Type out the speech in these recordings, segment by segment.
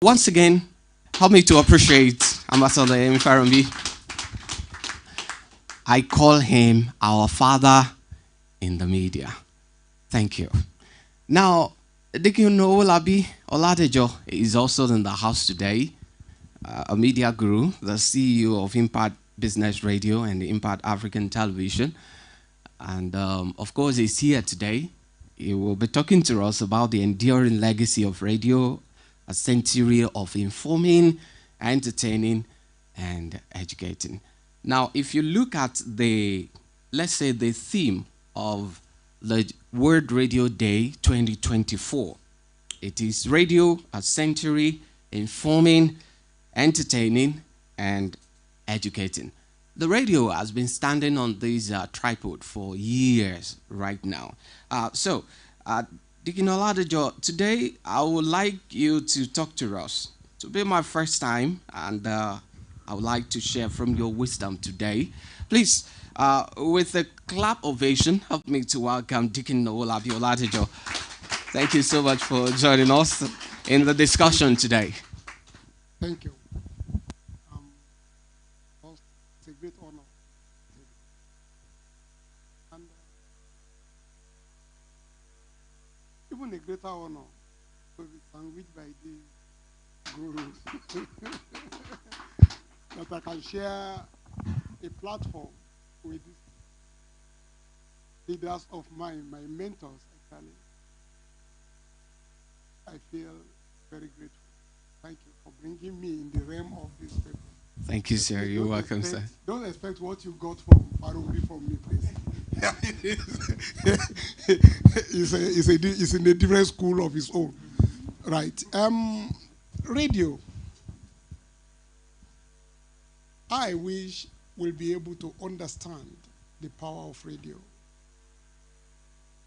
Once again, help me to appreciate Ambassador Emi Farambi. I call him our father in the media. Thank you. Now, Dikin Olabi Oladejo is also in the house today, a media guru, the CEO of Impact Business Radio and Impact African Television. And of course, he's here today. He will be talking to us about the enduring legacy of radio, a century of informing, entertaining, and educating. Now, if you look at let's say, the theme of the World Radio Day 2024, it is radio, a century, informing, entertaining, and educating. The radio has been standing on this tripod for years right now. Deacon Oladejo, today I would like you to talk to us. To be my first time, and I would like to share from your wisdom today. Please, with a clap ovation, help me to welcome Deacon Oladejo. Thank you so much for joining us in the discussion today. Thank you. It's a great honor. And even a greater honor to be sandwiched by the gurus. That I can share a platform with leaders of mine, my mentors, actually. I feel very grateful. Thank you for bringing me in the realm of this paper. Thank you, sir. You're welcome, sir. Don't expect what you got from Farumbi from me, please. It's in a different school of his own. Right. Radio. I wish we'll be able to understand the power of radio.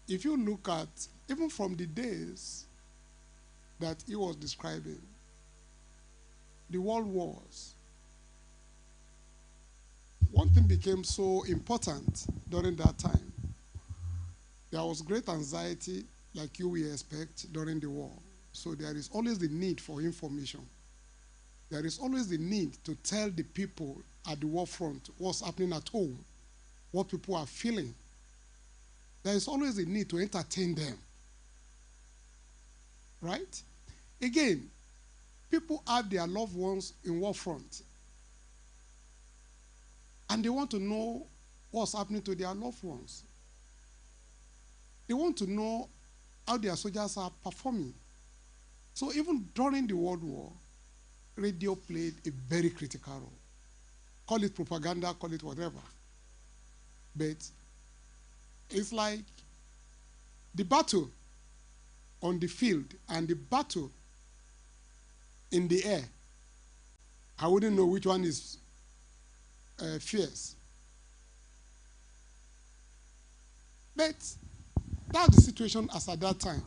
If you look at, even from the days that he was describing, the world wars, one thing became so important during that time. There was great anxiety, like you will expect, during the war. So there is always the need for information. There is always the need to tell the people at the war front what's happening at home, what people are feeling. There is always a need to entertain them. Right? Again, people have their loved ones in war front, and they want to know what's happening to their loved ones. They want to know how their soldiers are performing. So even during the World War, radio played a very critical role. Call it propaganda, call it whatever. But it's like the battle on the field and the battle in the air. I wouldn't know which one is fierce. But that's the situation as at that time.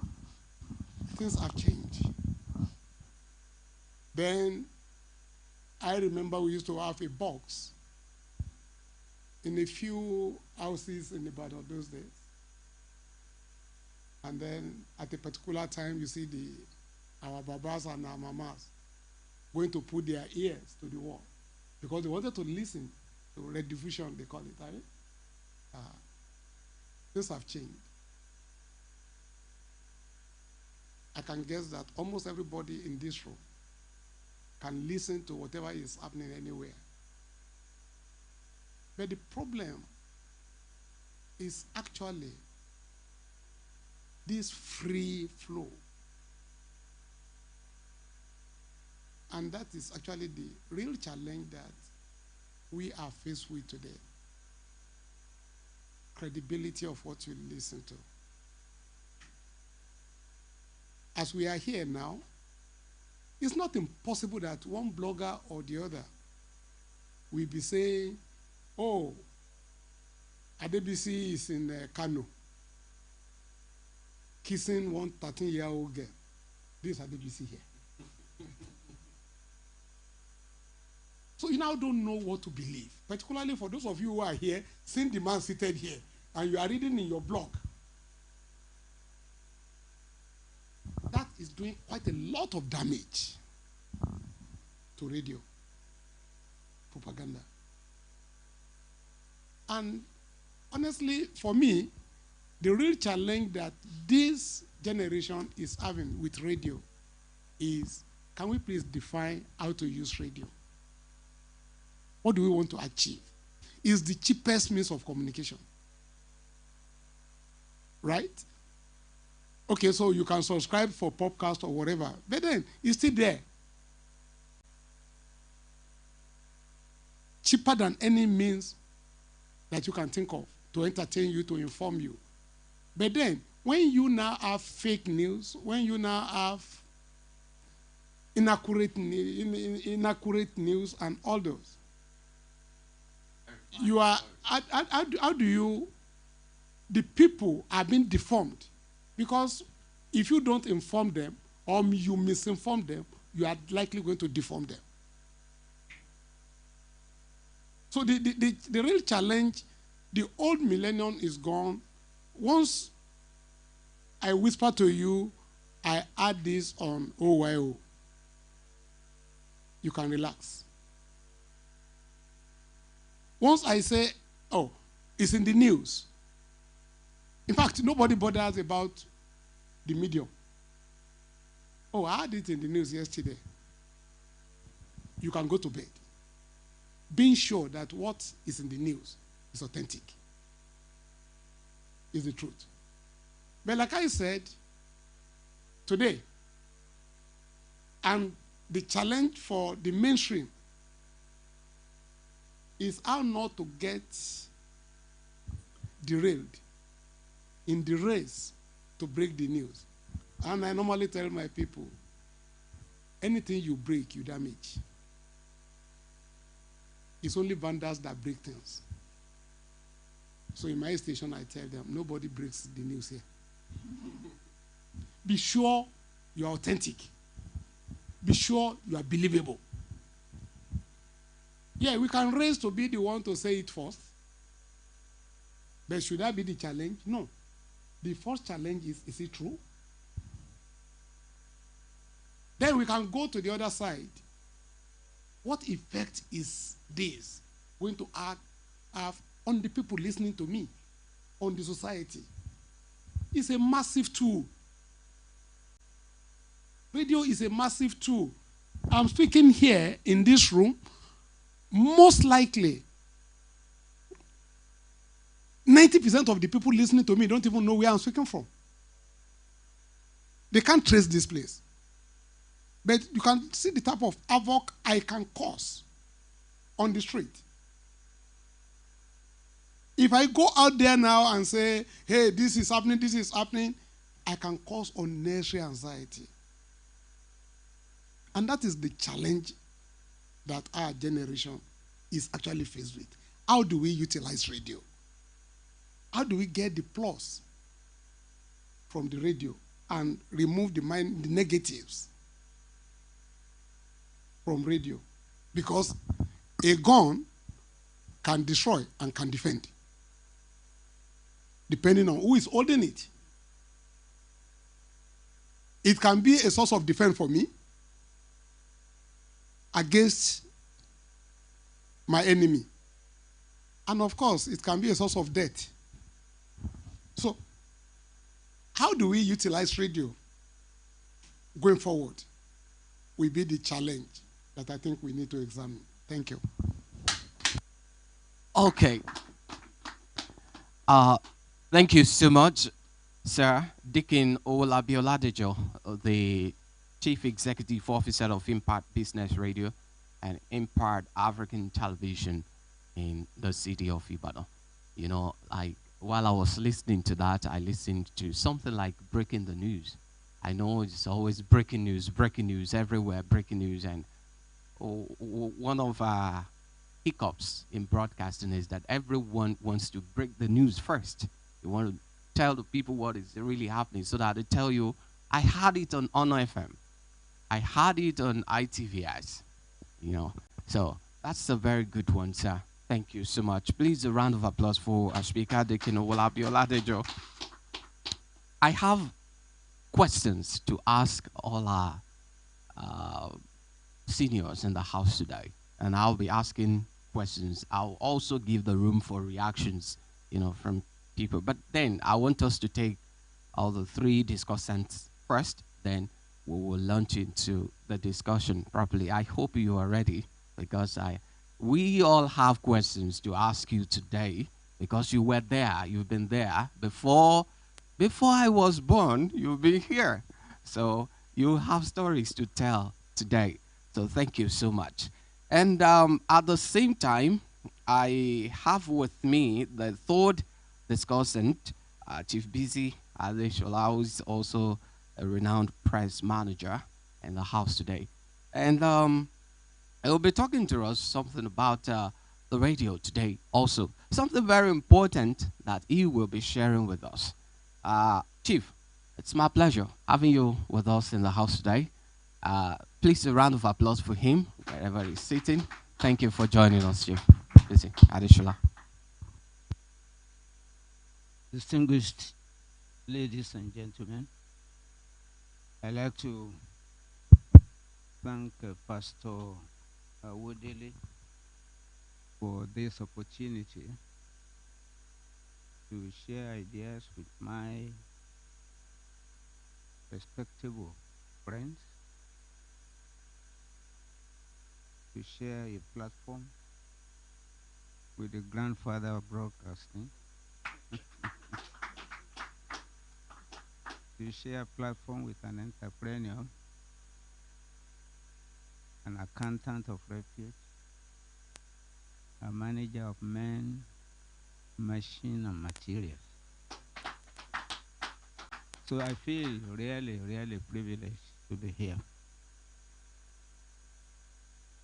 Things have changed. Then I remember we used to have a box in a few houses in Ibadan those days. And then at a particular time, you see our babas and our mamas going to put their ears to the wall because they wanted to listen to rediffusion, they call it, right? Things have changed. I can guess that almost everybody in this room can listen to whatever is happening anywhere. But the problem is actually this free flow. And that is actually the real challenge that we are faced with today. Credibility of what you listen to. As we are here now, it's not impossible that one blogger or the other will be saying, oh, Adebisi is in Kano, kissing one 13-year-old girl. This is Adebisi here. So you now don't know what to believe, particularly for those of you who are here, seeing the man seated here, and you are reading in your blog. That is doing quite a lot of damage to radio propaganda. And honestly, for me, the real challenge that this generation is having with radio is, can we please define how to use radio? What do we want to achieve? It's the cheapest means of communication. Right? Okay, so you can subscribe for podcast or whatever, but then it's still there. Cheaper than any means that you can think of to entertain you, to inform you. But then, when you now have fake news, when you now have inaccurate news and all those, you are, how do you, the people are being deformed. Because if you don't inform them or you misinform them, you are likely going to deform them. So the real challenge, the old millennium is gone. Once I whisper to you, I add this on OYO, you can relax. Once I say, oh, it's in the news. In fact, nobody bothers about the medium. Oh, I had it in the news yesterday. You can go to bed, being sure that what is in the news is authentic, is the truth. But like I said, today, and the challenge for the mainstream is how not to get derailed in the race to break the news. And I normally tell my people, anything you break, you damage. It's only vandals that break things. So in my station, I tell them, nobody breaks the news here. Be sure you are authentic. Be sure you are believable. Yeah, we can raise to be the one to say it first. But should that be the challenge? No. The first challenge is it true? Then we can go to the other side. What effect is this going to have on the people listening to me, on the society? It's a massive tool. Radio is a massive tool. I'm speaking here in this room. Most likely, 90% of the people listening to me don't even know where I'm speaking from. They can't trace this place. But you can see the type of havoc I can cause on the street. If I go out there now and say, hey, this is happening, I can cause unnecessary anxiety. And that is the challenge that our generation is actually faced with. How do we utilize radio? How do we get the plus from the radio and remove the negatives from radio? Because a gun can destroy and can defend, depending on who is holding it. It can be a source of defense for me against my enemy. And of course, it can be a source of death. So, how do we utilize radio going forward will be the challenge that I think we need to examine. Thank you. Okay. Thank you so much, Sir Dikin Owolabi-Oladejo, the Chief Executive Officer of Impact Business Radio and Impact African Television in the city of Ibadan. You know, while I was listening to that, I listened to something like breaking the news. I know it's always breaking news everywhere, breaking news. And one of our hiccups in broadcasting is that everyone wants to break the news first. You want to tell the people what is really happening so that they tell you, I had it on Honor FM. I had it on ITVS. You know, so that's a very good one, sir. Thank you so much. Please, a round of applause for our speaker, Dikin Owolabi-Oladejo. I have questions to ask all our seniors in the house today, and I'll be asking questions. I'll also give the room for reactions, from people. But then I want us to take all the three discussants first, then we will launch into the discussion properly. I hope you are ready because we all have questions to ask you today because you were there, you've been there before I was born, you've been here. So you have stories to tell today. So thank you so much. And at the same time, I have with me the third discussant, Chief Busy Adeshola, who is also a renowned press manager in the house today. And he'll be talking to us something about the radio today also. Something very important that he will be sharing with us. Chief, it's my pleasure having you with us in the house today. Please a round of applause for him, wherever he's sitting. Thank you for joining us, Chief. Busy Adeshola. Distinguished ladies and gentlemen, I'd like to thank Pastor Wodele for this opportunity to share ideas with my respectable friends, to share a platform with the grandfather of broadcasting, to share a platform with an entrepreneur, an accountant of refuge, a manager of men, machine, and materials. So I feel really, really privileged to be here.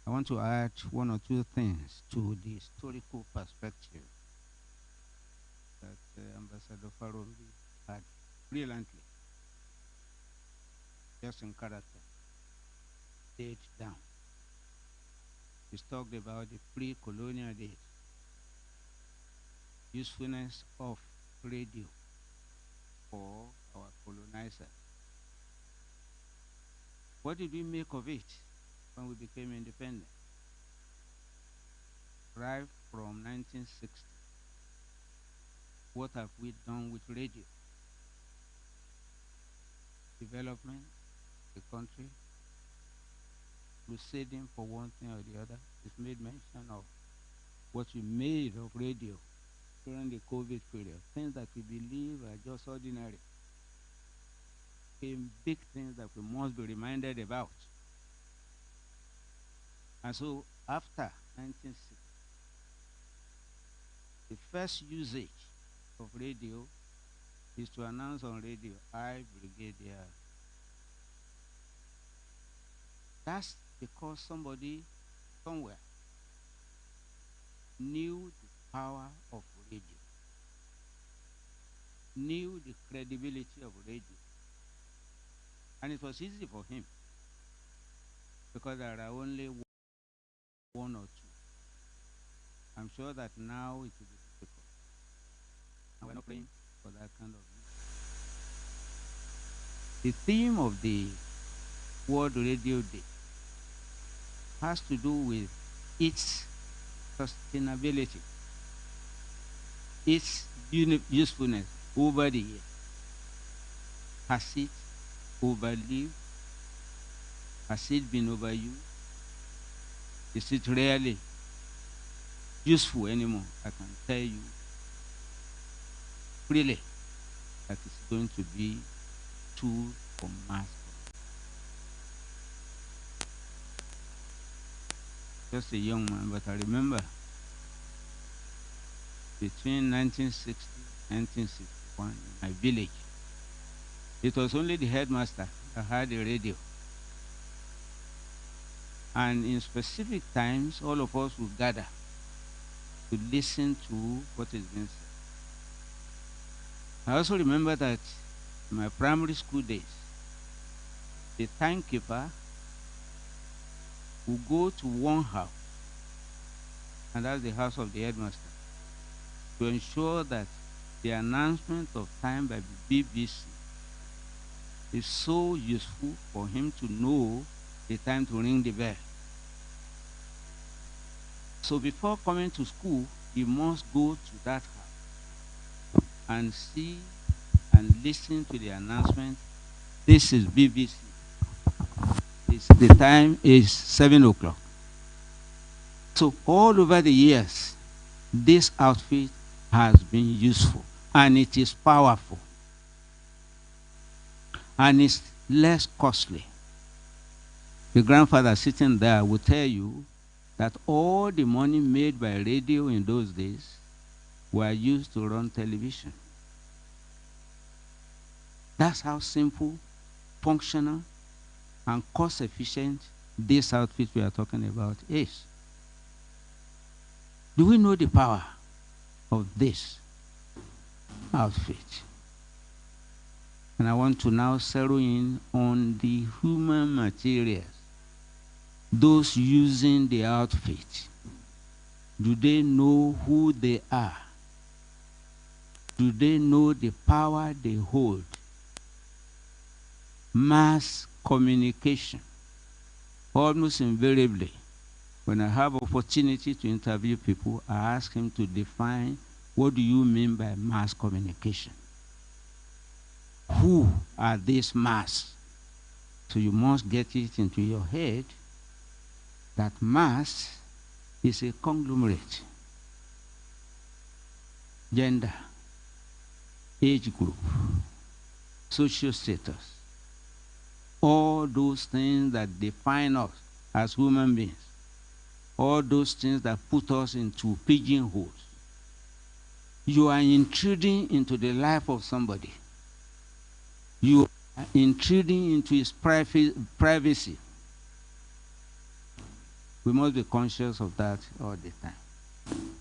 I want to add one or two things to the historical perspective that Ambassador Farombi had brilliantly, just in character, laid down. He's talked about the pre-colonial days, usefulness of radio for our colonizers. What did we make of it when we became independent? Right from 1960, what have we done with radio? Development, the country, proceeding for one thing or the other. It's made mention of what we made of radio during the COVID period. Things that we believe are just ordinary became big things that we must be reminded about. And so after 1960, the first usage of radio is to announce on radio, I, Brigadier. That's because somebody somewhere knew the power of radio, knew the credibility of radio. And it was easy for him because there are only one or two. I'm sure that now it will be difficult. And we're not praying for that kind of news. The theme of the World Radio Day has to do with its sustainability, its usefulness over the years. Has it overlived? Has it been overused? Is it really useful anymore? I can tell you freely that it's going to be tool for mass. Just a young man, but I remember between 1960 and 1961 in my village, it was only the headmaster that had a radio. And in specific times, all of us would gather to listen to what is being said. I also remember that in my primary school days, the timekeeper would go to one house, and that's the house of the headmaster, to ensure that the announcement of time by the BBC is so useful for him to know the time to ring the bell. So before coming to school, he must go to that house and see and listen to the announcement. This is BBC. The time is 7 o'clock. So all over the years, this outfit has been useful and it is powerful and it's less costly. The grandfather sitting there will tell you that all the money made by radio in those days were used to run television. That's how simple, functional, and cost efficient this outfit we are talking about is. Do we know the power of this outfit? And I want to now zero in on the human materials. Those using the outfit, do they know who they are? Do they know the power they hold? Mass communication. Almost invariably, when I have opportunity to interview people, I ask him to define, what do you mean by mass communication? Who are these mass? So you must get it into your head that mass is a conglomerate. Gender, age group, social status, all those things that define us as human beings, all those things that put us into pigeonholes. You are intruding into the life of somebody. You are intruding into his privacy. We must be conscious of that all the time.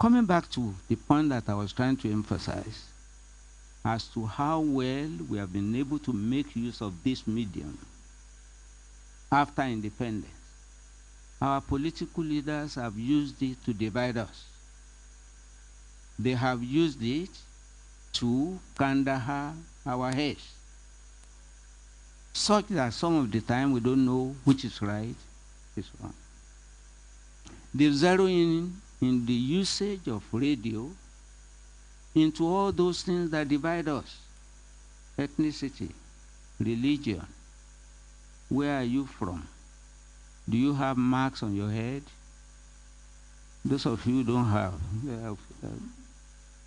Coming back to the point that I was trying to emphasize as to how well we have been able to make use of this medium after independence. Our political leaders have used it to divide us. They have used it to Kandahar our heads, such that some of the time we don't know which is right, which is wrong. They zero in the usage of radio into all those things that divide us: ethnicity, religion, where are you from, do you have marks on your head? Those of you who don't have,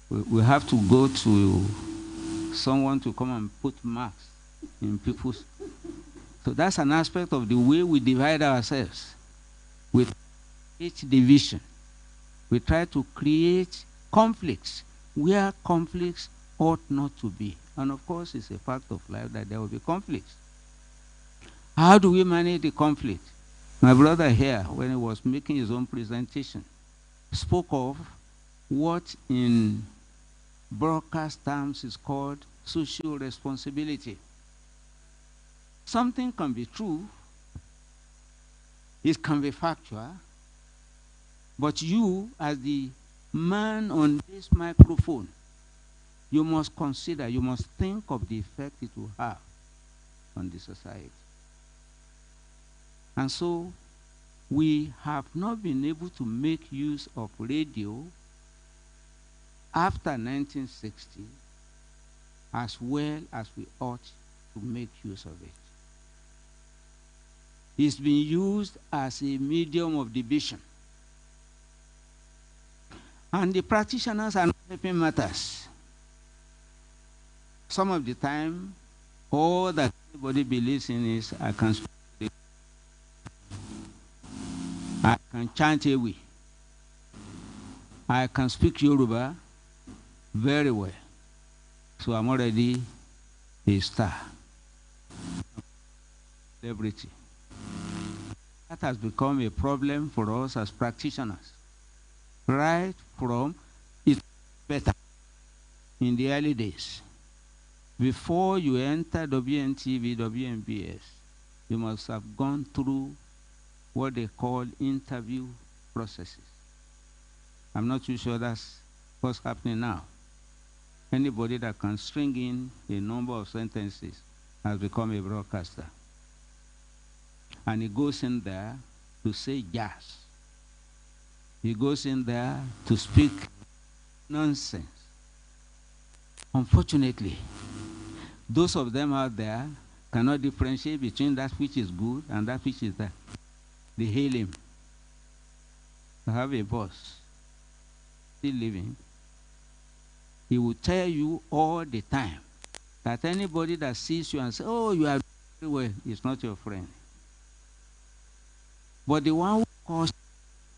we have to go to someone to come and put marks in people's. So that's an aspect of the way we divide ourselves. With each division, we try to create conflicts where conflicts ought not to be. And of course, it's a fact of life that there will be conflicts. How do we manage the conflict? My brother here, when he was making his own presentation, spoke of what in broadcast terms is called social responsibility. Something can be true, it can be factual, but you, as the man on this microphone, you must consider, you must think of the effect it will have on the society. And so, we have not been able to make use of radio after 1960 as well as we ought to make use of it. It's been used as a medium of division. And the practitioners are not helping matters. Some of the time, all that everybody believes in is, I can chant Ewe. I can speak Yoruba very well. So I'm already a star. Celebrity. That has become a problem for us as practitioners. Right from it's better in the early days. Before you enter WNTV, WNBS, you must have gone through what they call interview processes. I'm not too sure that's what's happening now. Anybody that can string in a number of sentences has become a broadcaster. And he goes in there to say jazz He goes in there to speak nonsense. Unfortunately, those of them out there cannot differentiate between that which is good and that which is bad. They hail him. I have a boss, still living. He will tell you all the time that anybody that sees you and says, oh, you are very well, is not your friend. But the one who calls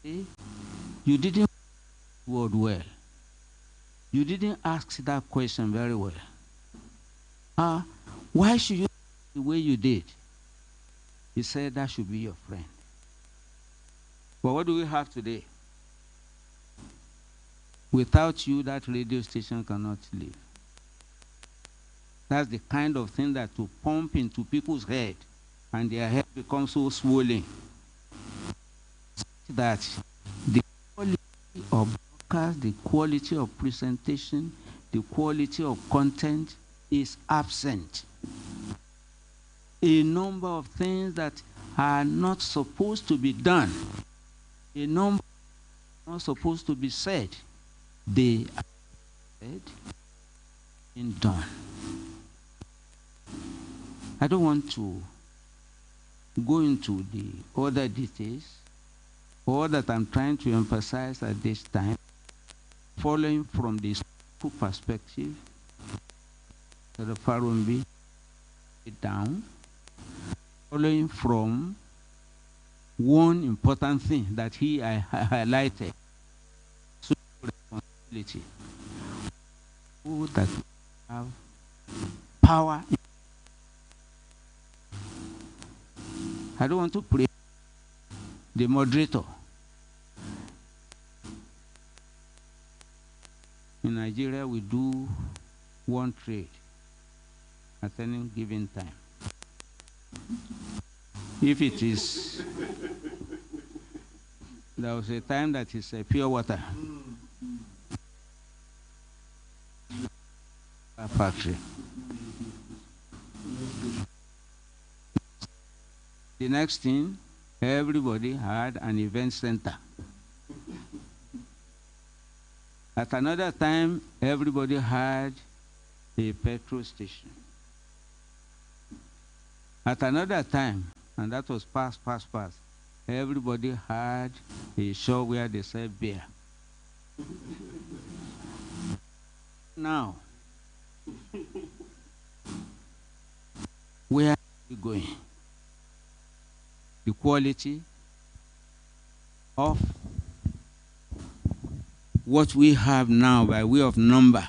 you, you didn't word well. You didn't ask that question very well. Why should you the way you did? He said that should be your friend. But what do we have today? Without you, that radio station cannot live. That's the kind of thing that to pump into people's head, and their head becomes so swollen that the quality of broadcast, the quality of presentation, the quality of content is absent. A number of things that are not supposed to be done, a number not supposed to be said, they are said and done. I don't want to go into the other details. All that I'm trying to emphasize at this time, following from the school perspective, the Farumbi down, following from one important thing that he highlighted, responsibility. Who that have power. I don't want to pray the moderator. In Nigeria, we do one trade at any given time. If it is, there was a time that is pure water. A factory. The next thing, everybody had an event center. At another time, everybody had a petrol station. At another time, and that was past, everybody had a shop where they sell beer. Now, where are we going? The quality of what we have now by way of number.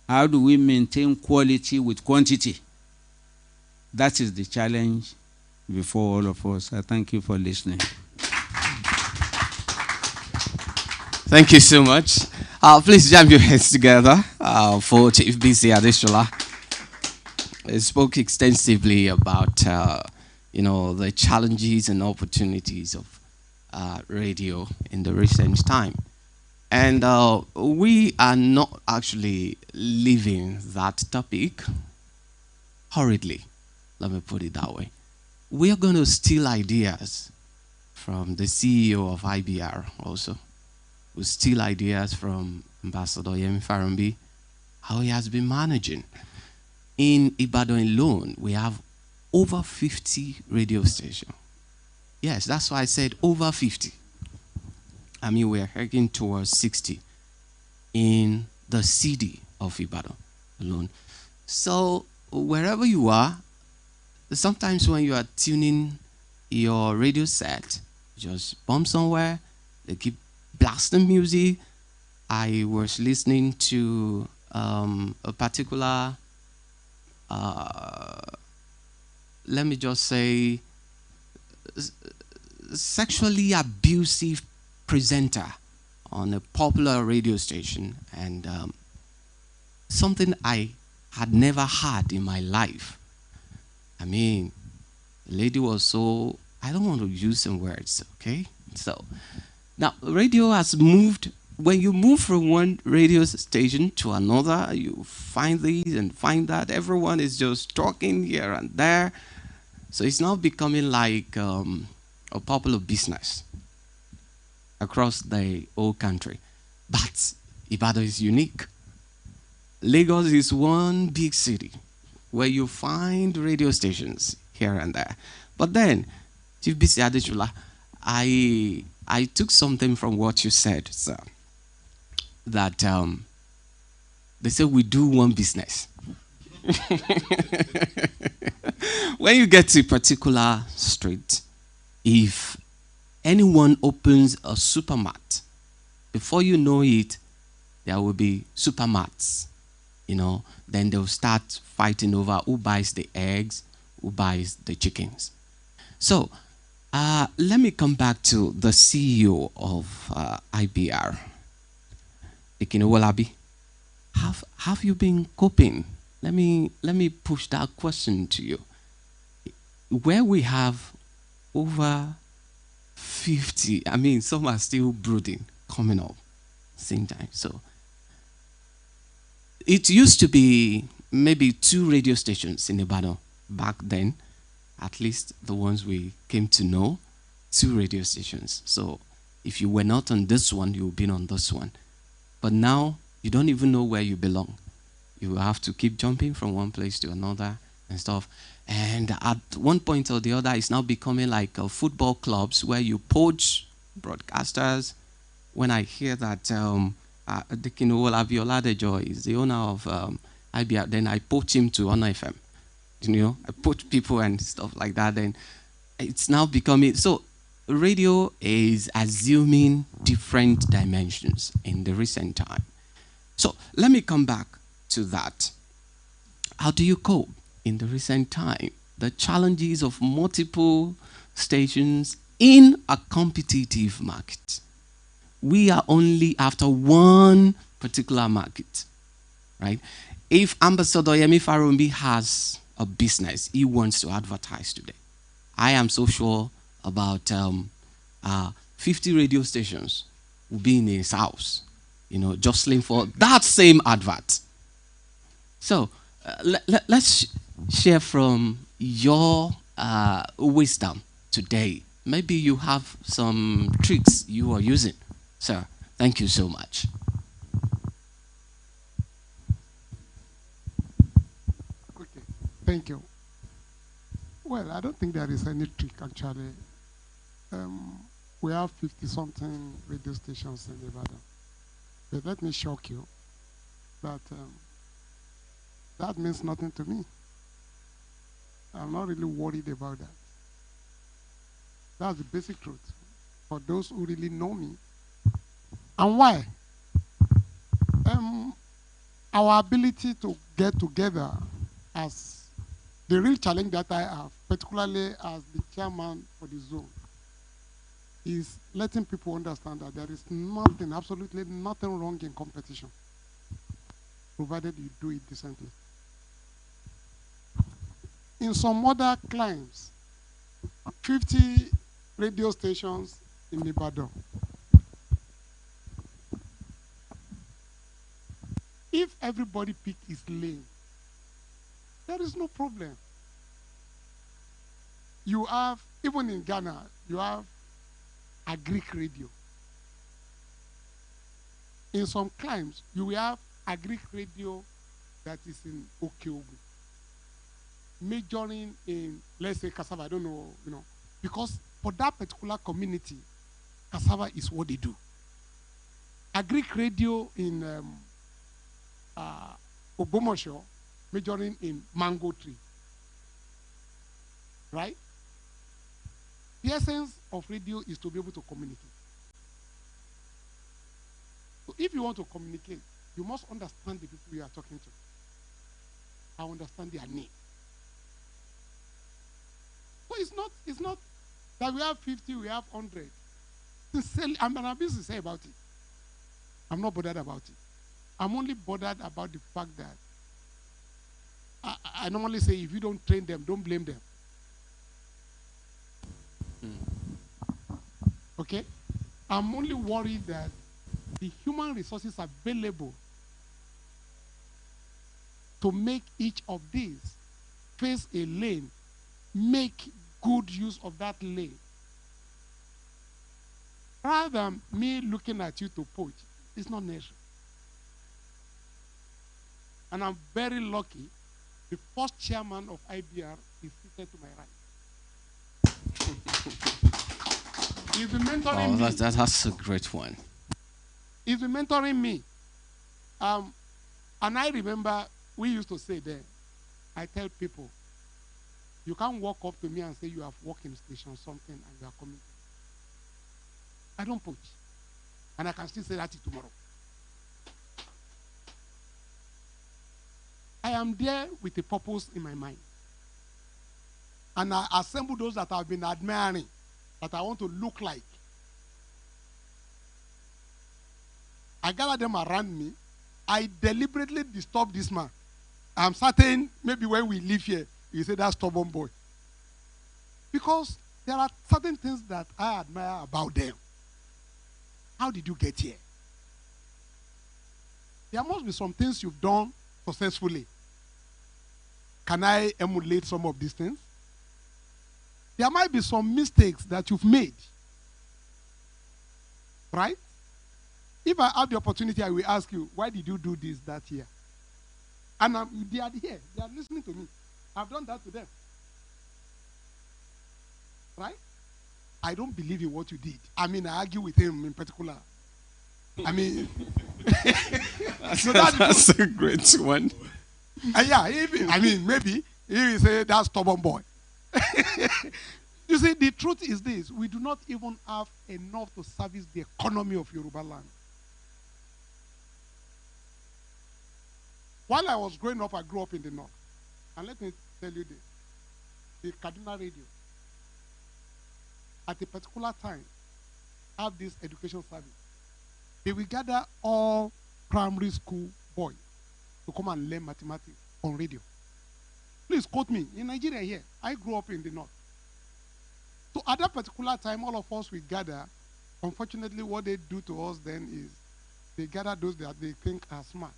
How do we maintain quality with quantity? That is the challenge before all of us. I thank you for listening. Thank you so much. Please jam your hands together for Chief BC Adeshola. He spoke extensively about the challenges and opportunities of radio in the recent time. And we are not actually leaving that topic hurriedly. Let me put it that way. We are going to steal ideas from the CEO of IBR also. We'll steal ideas from Ambassador Yemi Farambi, how he has been managing. In Ibadan alone, we have over 50 radio stations. Yes, that's why I said over 50. I mean, we're heading towards 60 in the city of Ibadan alone. So wherever you are, sometimes when you are tuning your radio set, just bump somewhere, they keep blasting music. I was listening to a particular, let me just say, sexually abusive presenter on a popular radio station, and something I had never had in my life. I mean, the lady was so, I don't want to use some words, okay? So, now radio has moved. When you move from one radio station to another, you find these and find that. Everyone is just talking here and there. So it's now becoming like a popular business. across the whole country. But Ibadan is unique. Lagos is one big city where you find radio stations here and there. But then, Chief BC Adeshula, I took something from what you said, sir, that they say we do one business. When you get to a particular street, if anyone opens a supermart, before you know it, there will be supermarts. Then they'll start fighting over who buys the eggs, who buys the chickens. So let me come back to the CEO of IBR, Dikin Owolabi. Have you been coping? Let me push that question to you. Where we have over 50, I mean, some are still brooding, coming up, same time. So it used to be maybe 2 radio stations in Ibadan back then, at least the ones we came to know, 2 radio stations. So if you were not on this one, you've been on this one. But now you don't even know where you belong. You have to keep jumping from one place to another and stuff. And at one point or the other, it's now becoming like football clubs where you poach broadcasters. When I hear that Dikin Owolabi is the owner of IBR, then I poach him to Honor FM. I poach people and stuff like that. Then it's now becoming, so radio is assuming different dimensions in the recent time. So let me come back to that. How do you cope in the recent time? The challenges of multiple stations in a competitive market. We are only after one particular market, right? If Ambassador Yemi Farumbi has a business he wants to advertise today, I am so sure about 50 radio stations will be in his house, jostling for that same advert. So let's share from your wisdom today. Maybe you have some tricks you are using. Sir, thank you so much. Okay, thank you. Well, I don't think there is any trick actually. We have 50-something radio stations in Nevada. But let me shock you that means nothing to me. I'm not really worried about that. That's the basic truth for those who really know me. And why? Our ability to get together as the real challenge that I have, particularly as the chairman for the zone, is letting people understand that there is nothing, absolutely nothing wrong in competition, provided you do it decently. In some other climes, 50 radio stations in Ibadan. If everybody pick his lane, there is no problem. You have, even in Ghana, you have a Greek radio. In some climes, you will have a Greek radio that is in Okeogun, majoring in, let's say, cassava. I don't know, because for that particular community, cassava is what they do. A Greek radio in Ogbomoso, majoring in mango tree. Right? The essence of radio is to be able to communicate. So if you want to communicate, you must understand the people you are talking to. I understand their need. So it's not that we have 50, we have 100. Sincerely, I'm not busy to say about it. I'm not bothered about it. I'm only bothered about the fact that I normally say, if you don't train them, don't blame them. Okay? I'm only worried that the human resources available to make each of these face a lane, make good use of that lane, rather than me looking at you to poach, it's not necessary. And I'm very lucky. The first chairman of IBR is seated to my right. He's been mentoring me. That's a great one. He's been mentoring me. And I remember we used to say there, I tell people, you can't walk up to me and say you have worked in station something and you are coming. I don't poach. And I can still say that tomorrow. I am there with a purpose in my mind. And I assemble those that I've been admiring, that I want to look like. I gather them around me. I deliberately disturb this man. I'm certain maybe when we leave here, you say that stubborn boy. Because there are certain things that I admire about them. How did you get here? There must be some things you've done successfully. Can I emulate some of these things? There might be some mistakes that you've made. Right? If I have the opportunity, I will ask you, why did you do this that year? And they are here. They are listening to me. I've done that to them. Right? I don't believe in what you did. I mean, I argue with him in particular. I mean, that's a great one. Yeah, even, I mean, maybe he will say that stubborn boy. You see, the truth is this: we do not even have enough to service the economy of Yoruba land. While I was growing up, I grew up in the north. And let me tell you this: the Kaduna Radio, at a particular time, have this education service. They will gather all primary school boys to come and learn mathematics on radio. Please quote me. In Nigeria here, I grew up in the north. So at that particular time, all of us will gather. Unfortunately, what they do to us then is they gather those that they think are smart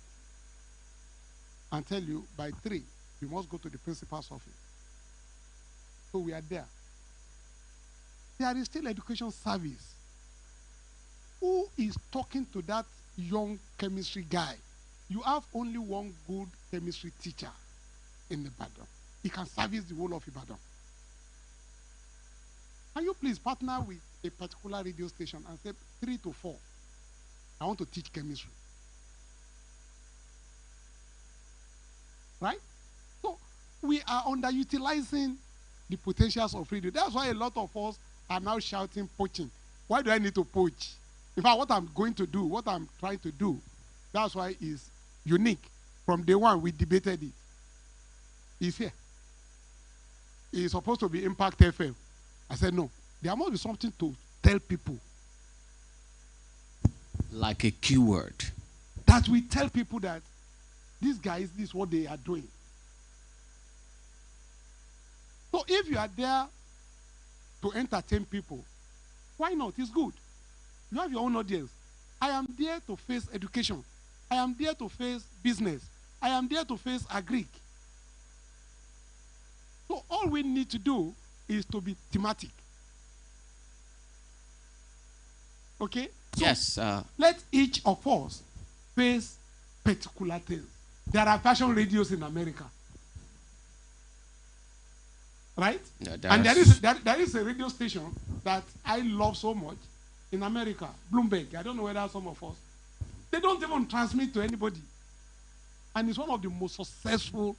and tell you, by 3, you must go to the principal's office. So we are there. There is still education service. Who is talking to that young chemistry guy? You have only one good chemistry teacher in Ibadan. He can service the whole of Ibadan. Can you please partner with a particular radio station and say 3 to 4, I want to teach chemistry? Right? So we are underutilizing the potentials of radio. That's why a lot of us are now shouting poaching. Why do I need to poach? In fact, what I'm going to do, what I'm trying to do, that's why it's unique. From day one, we debated it. It's here. It's supposed to be Impact FM. I said, no. There must be something to tell people. Like a keyword. That we tell people that these guys, this is what they are doing. So if you are there to entertain people, why not? It's good. You have your own audience. I am there to face education. I am there to face business. I am there to face agric. So all we need to do is to be thematic. Okay? So Yes. let each of us face particular things. There are fashion radios in America. Right? Yeah, And there is a radio station that I love so much in America, Bloomberg. I don't know whether some of us, they don't even transmit to anybody. And it's one of the most successful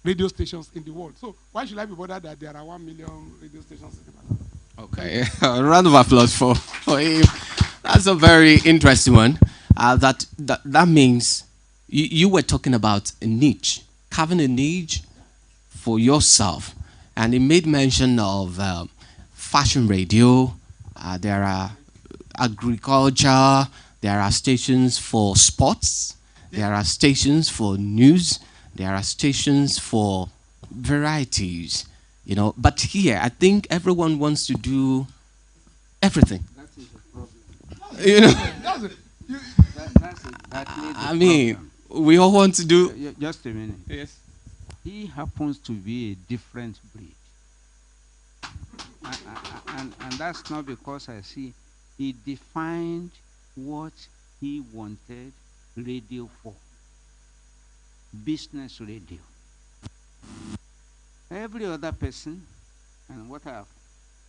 radio stations in the world. So why should I be bothered that there are 1 million radio stations in the world? Okay. A round of applause for him. That's a very interesting one. That means you were talking about a niche, carving a niche for yourself. And he made mention of fashion radio. There are agriculture. There are stations for sports. There are stations for news. There are stations for varieties. You know, but here I think everyone wants to do everything. That is the problem. You know, I mean, we all want to do. Just a minute. Yes. He happens to be a different breed. and that's not because I see. He defined what he wanted radio for. Business radio. Every other person, and what I've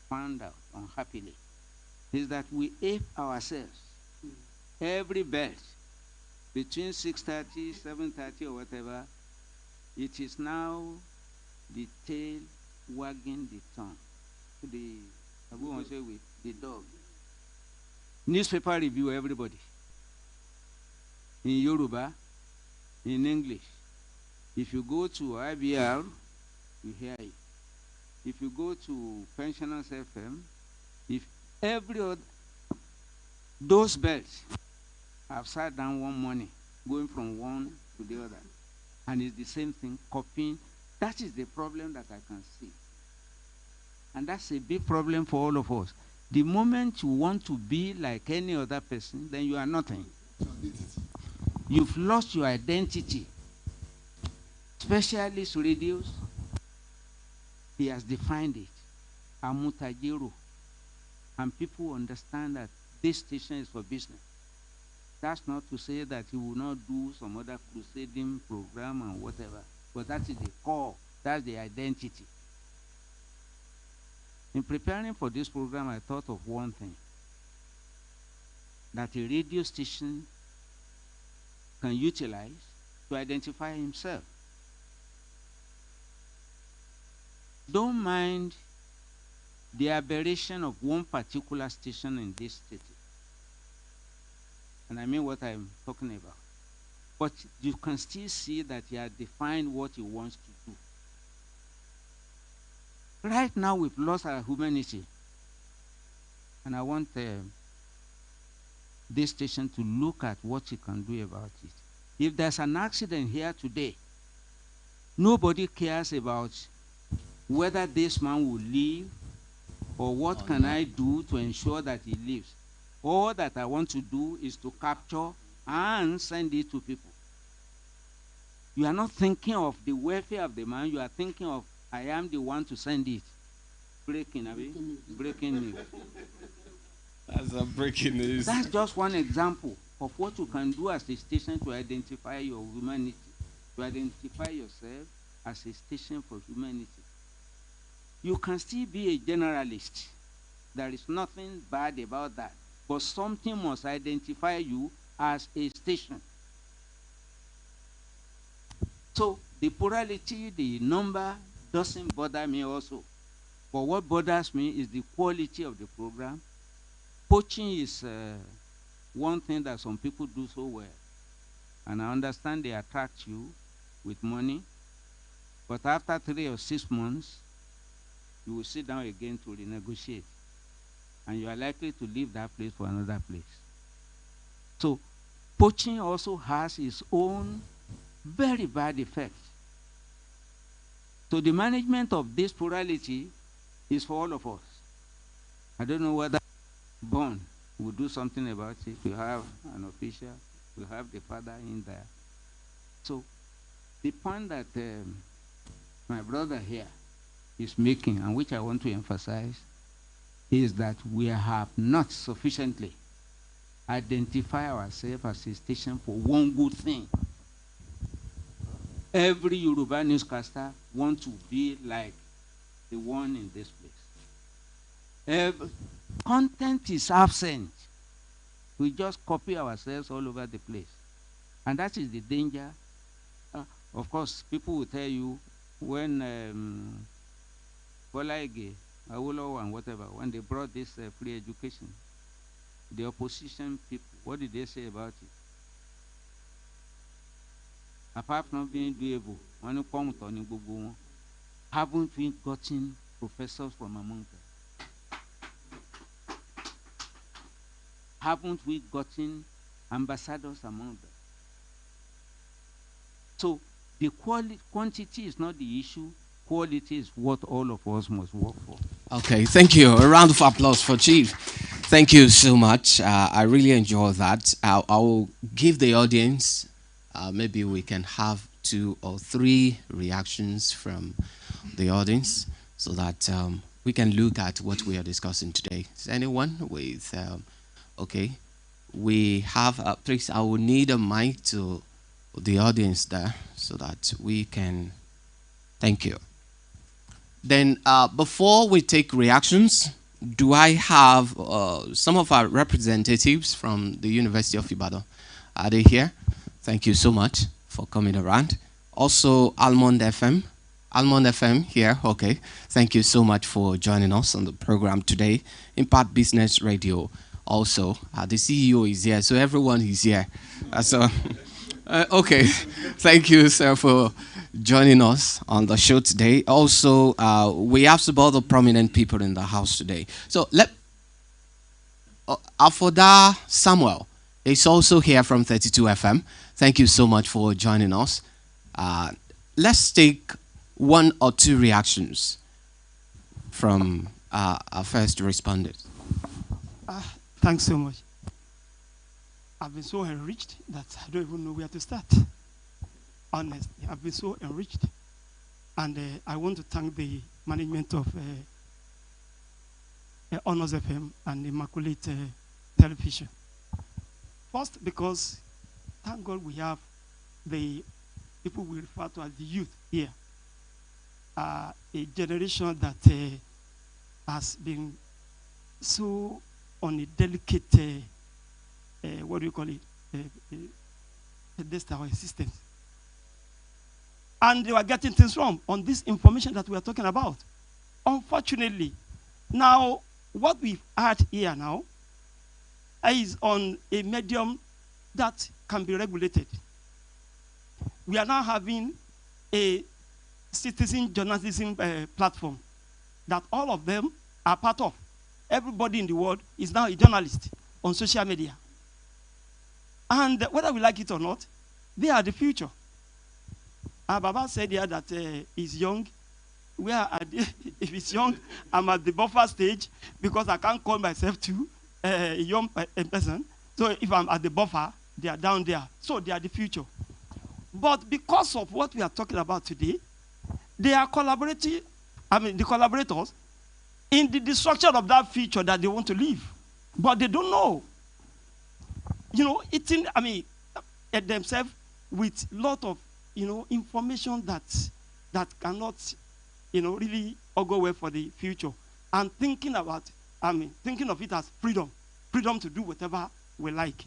found out unhappily, is that we ape ourselves. Every bird between 6:30, 7:30 or whatever, it is now the tail wagging the tongue. I want to say with the dog. Newspaper review, everybody. In Yoruba, in English. If you go to IBR, you hear it. If you go to Pensioners FM, if every other, those birds have sat down one morning, going from one to the other, and it's the same thing, copying. That is the problem that I can see. And that's a big problem for all of us. The moment you want to be like any other person, then you are nothing. You've lost your identity. Specialist radios, he has defined it. Amutajiro. And people understand that this station is for business. That's not to say that he will not do some other crusading program and whatever, but that is the core, that's the identity. In preparing for this program, I thought of one thing, that a radio station can utilize to identify himself. Don't mind the aberration of one particular station in this city. And I mean what I'm talking about. But you can still see that he has defined what he wants to do. Right now, we've lost our humanity. And I want this station to look at what he can do about it. If there's an accident here today, nobody cares about whether this man will live or what can I do to ensure that he lives. All that I want to do is to capture and send it to people. You are not thinking of the welfare of the man, you are thinking of, I am the one to send it. Breaking news. That's a breaking news. That's just one example of what you can do as a station to identify your humanity, to identify yourself as a station for humanity. You can still be a generalist. There is nothing bad about that. But something must identify you as a station. So the plurality, the number doesn't bother me also. But what bothers me is the quality of the program. Poaching is one thing that some people do so well. And I understand they attract you with money. But after 3 or 6 months, you will sit down again to renegotiate. And you are likely to leave that place for another place. So poaching also has its own very bad effect. So the management of this plurality is for all of us. I don't know whether Bond will do something about it. We have an official, we have the father in there. So the point that my brother here is making, and which I want to emphasize, is that we have not sufficiently identified ourselves as a station for one good thing. Every Yoruba newscaster wants to be like the one in this place. Content is absent. We just copy ourselves all over the place. And that is the danger. Of course, people will tell you when Bola Ige, Awolowo and whatever, when they brought this free education, the opposition people, what did they say about it? Apart from being doable, haven't we gotten professors from among them? Haven't we gotten ambassadors among them? So the quantity is not the issue. Quality is what all of us must work for. Okay, thank you. A round of applause for Chief. Thank you so much. I really enjoy that. I will give the audience, maybe we can have 2 or 3 reactions from the audience so that we can look at what we are discussing today. Is anyone with, okay, we have, please, I will need a mic to the audience there so that we can, thank you. Then before we take reactions, do I have some of our representatives from the University of Ibadan? Are they here? Thank you so much for coming around. Also, Almond FM. Almond FM here, okay. Thank you so much for joining us on the program today. Impact Business Radio also. The CEO is here, so everyone is here. Okay, thank you, sir, for joining us on the show today. Also, we have some other prominent people in the house today. So Afoda Samuel is also here from 32 FM. Thank you so much for joining us. Let's take one or two reactions from our first respondent. Thanks so much. I've been so enriched that I don't even know where to start. Honestly, I've been so enriched. And I want to thank the management of Honors FM and Immaculate Television. First, because thank God we have the people we refer to as the youth here. A generation that has been so on a delicate, what do you call it, pedestal or existence. And they were getting things wrong on this information that we are talking about. Unfortunately, now what we've had here now is on a medium that can be regulated. We are now having a citizen journalism platform that all of them are part of. Everybody in the world is now a journalist on social media. And whether we like it or not, they are the future. Baba said here that he's young. If he's young, I'm at the buffer stage because I can't call myself to a young person. So if I'm at the buffer, they are down there. So they are the future. But because of what we are talking about today, they are collaborating, the collaborators, in the destruction of that future that they want to live. But they don't know. Eating, themselves with a lot of, information that cannot, really go well for the future. And thinking of it as freedom to do whatever we like.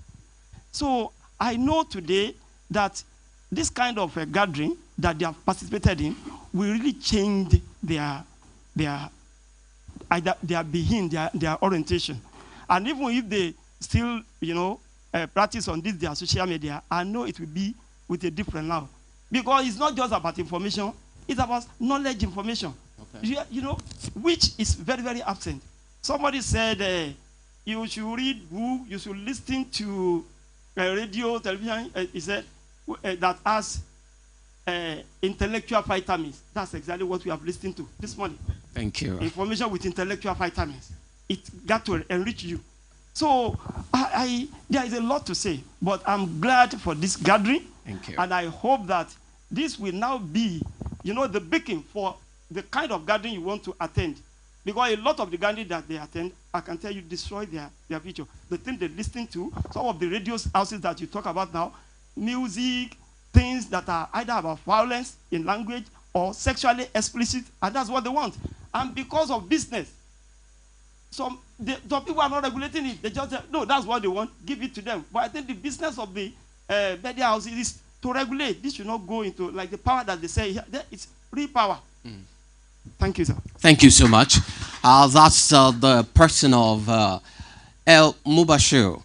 So I know today that this kind of a gathering that they have participated in will really change their being, their orientation. And even if they still, practice on their social media, I know it will be with a different now. Because it's not just about information, it's about knowledge information. Okay. Which is very, very absent. Somebody said you should read book, you should listen to radio, television, he said, that has intellectual vitamins. That's exactly what we have listened to this morning. Thank you. Information with intellectual vitamins. It got to enrich you. So there is a lot to say, but I'm glad for this gathering. Thank you. And I hope that this will now be, the beacon for the kind of gathering you want to attend. Because a lot of the gathering that they attend, I can tell you, destroy their future. The thing they listen to, some of the radio houses that you talk about now, music, things that are either about violence in language or sexually explicit, and that's what they want. And because of business, some people are not regulating it. They just say, no, that's what they want, give it to them. But I think the business of the media houses is to regulate. This should not go into like the power that they say. It's real power. Mm. Thank you, sir. Thank you so much. That's the person of El Mubashir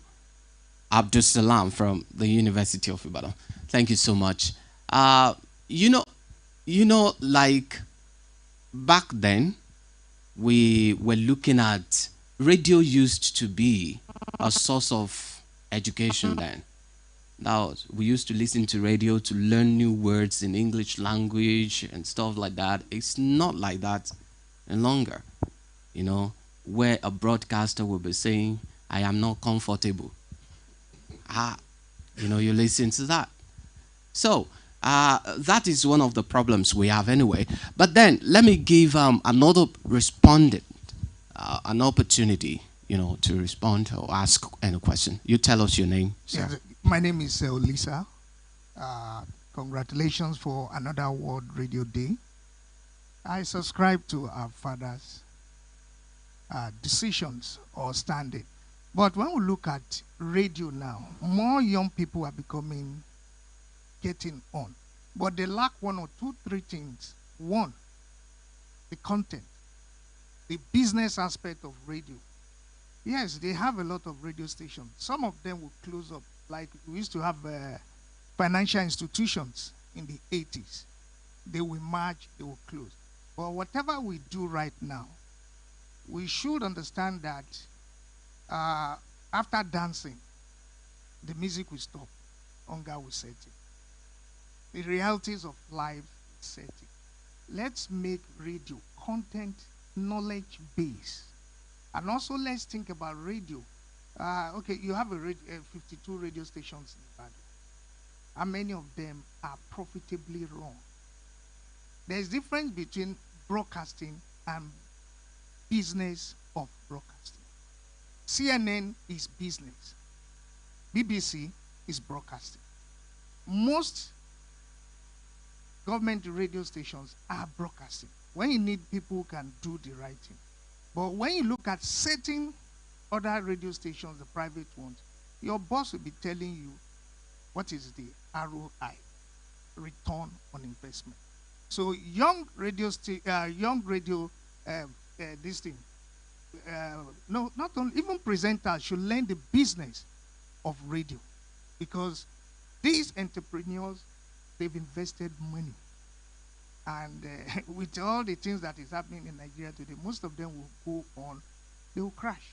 Abdul Salam from the University of Ibadan. Thank you so much. Like back then, we were looking at radio used to be a source of education then. Now, we used to listen to radio to learn new words in English language and stuff like that. It's not like that any longer, where a broadcaster will be saying, I am not comfortable. You listen to that. So, That is one of the problems we have anyway. But then let me give another respondent an opportunity, to respond or ask any question. You tell us your name, sir. Yes, my name is Olisa. Congratulations for another World Radio Day. I subscribe to our father's decisions or standing. But when we look at radio now, more young people are getting on. But they lack one or two, three things. One, the content, the business aspect of radio. Yes, they have a lot of radio stations. Some of them will close up. Like we used to have financial institutions in the 80s. They will merge, they will close. But whatever we do right now, we should understand that after dancing, the music will stop. Hunger will set in. The realities of life set in. Let's make radio content, knowledge based. And also let's think about radio. Okay, you have 52 radio stations in Ibadan. How many of them are profitably run? There's difference between broadcasting and business of broadcasting. CNN is business. BBC is broadcasting. Most government radio stations are broadcasting. When you need people who can do the right thing. But when you look at certain other radio stations, the private ones, your boss will be telling you what is the ROI, return on investment. So young radio, this thing, no, not only, even presenters should learn the business of radio, because these entrepreneurs, they've invested money. And with all the things that is happening in Nigeria today, most of them will go on, they will crash.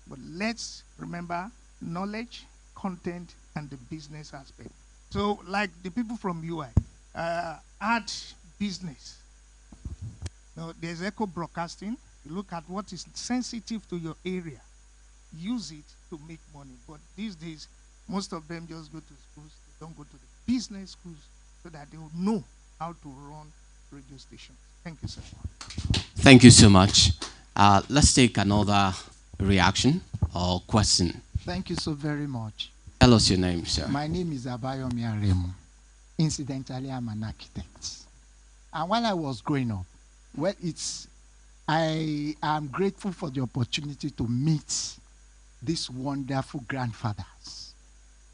But let's remember knowledge, content, and the business aspect. So like the people from UI, art business. There's echo broadcasting. You look at what is sensitive to your area. Use it to make money. But these days, most of them just go to schools. They don't go to the business schools so that they will know how to run radio stations. Thank you, sir. Thank you so much. Let's take another reaction or question. Thank you so very much. Tell us your name, sir. My name is Abayomi Aremu. Incidentally, I'm an architect. And while I was growing up, I am grateful for the opportunity to meet these wonderful grandfathers.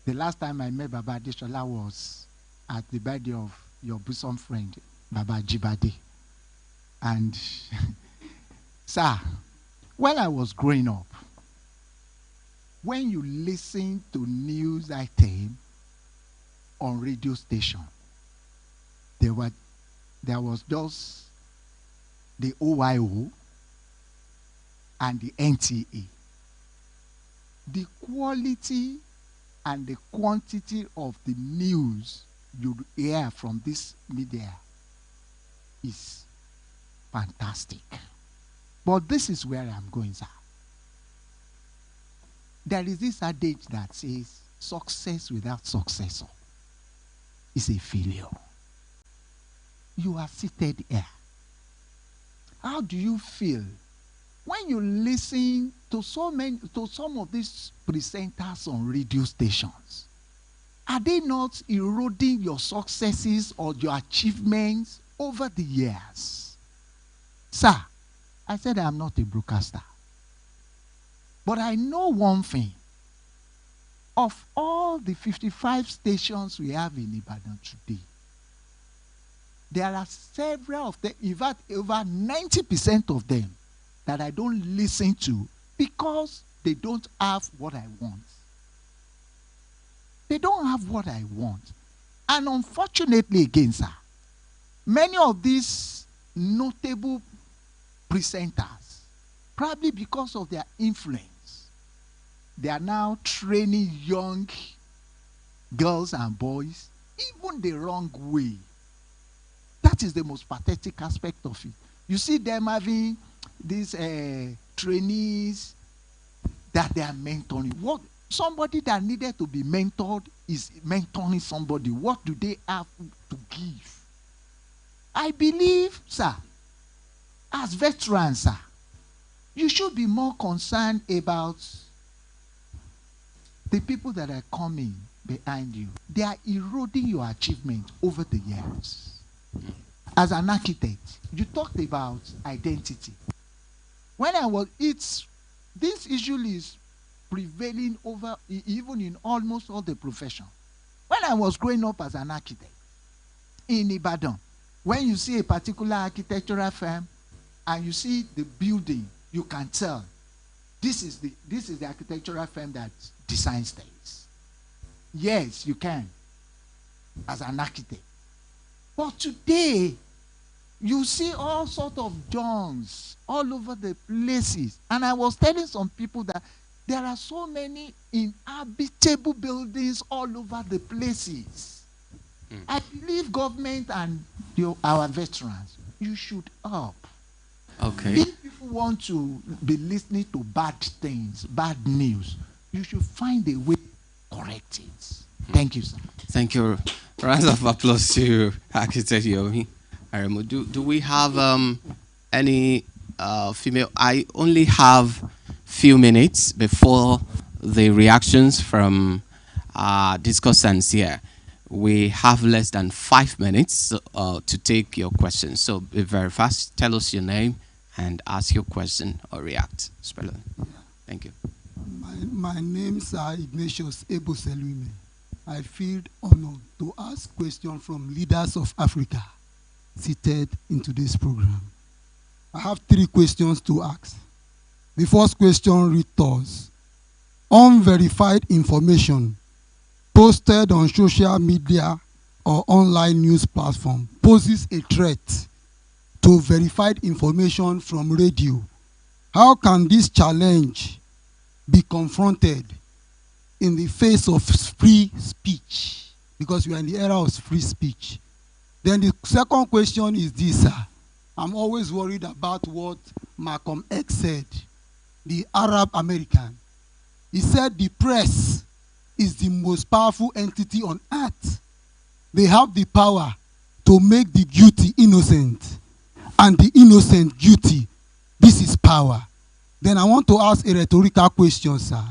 The last time I met Baba Adeshola was at the birthday of your bosom friend, Baba Jibade. And, sir, while I was growing up, when you listen to news item on radio station, there was just the OYO and the NTA. The quality and the quantity of the news you hear from this media is fantastic. But this is where I'm going, sir. There is this adage that says, success without successor is a failure. You are seated here. How do you feel when you listen to some of these presenters on radio stations? Are they not eroding your successes or your achievements over the years? Sir, I said I am not a broadcaster. But I know one thing. Of all the 55 stations we have in Ibadan today, there are several of them, in fact, over 90% of them, that I don't listen to because they don't have what I want. They don't have what I want. And unfortunately, again, sir, many of these notable presenters, probably because of their influence, they are now training young girls and boys even the wrong way. That is the most pathetic aspect of it. You see them having these trainees that they are mentoring. Somebody that needed to be mentored is mentoring somebody. What do they have to give. I believe, sir, as veterans, sir, you should be more concerned about the people that are coming behind you. They are eroding your achievement over the years. As an architect, you talked about identity. When I was, this issue is prevailing over even in almost all the profession. When I was growing up as an architect in Ibadan, when you see a particular architectural firm and you see the building, you can tell this is the architectural firm that designs things. Yes, you can, as an architect. But today, you see all sorts of Johns all over the places. And I was telling some people that there are so many inhabitable buildings all over the places. I believe government and our veterans, you should help. Okay. If people want to be listening to bad things, bad news, you should find a way to correct it. Thank you, sir. Thank you. Round of applause to Architect Yomi Aremu. Do we have any female? I only have few minutes before the reactions from discussants here. We have less than 5 minutes to take your questions. So be very fast. Tell us your name and ask your question or react. Spell it. Thank you. My name's Ignatius Eboseluime. I feel honored to ask questions from leaders of Africa seated in today's program. I have 3 questions to ask. The first question reads thus: unverified information posted on social media or online news platform poses a threat to verified information from radio. How can this challenge be confronted in the face of free speech? Because we are in the era of free speech. Then the second question is this, sir. I'm always worried about what Malcolm X said, the Arab American. He said the press is the most powerful entity on earth. They have the power to make the guilty innocent and the innocent guilty. This is power. Then I want to ask a rhetorical question, sir.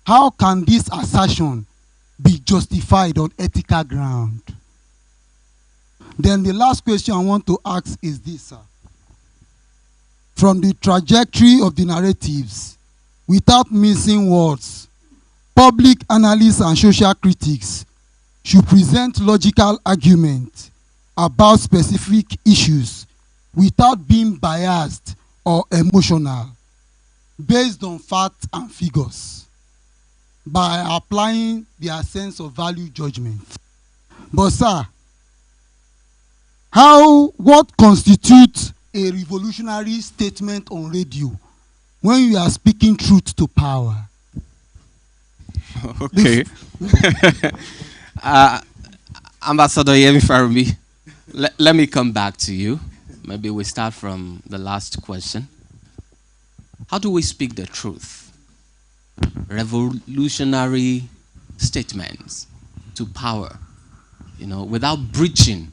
How can this assertion be justified on ethical ground? Then the last question I want to ask is this, sir. From the trajectory of the narratives, without missing words, public analysts and social critics should present logical arguments about specific issues without being biased or emotional, based on facts and figures, by applying their sense of value judgment. But sir, what constitutes a revolutionary statement on radio when you are speaking truth to power? Okay. Ambassador Yemi Farumi, let me come back to you. Maybe we start from the last question. How do we speak the truth? Revolutionary statements to power, without breaching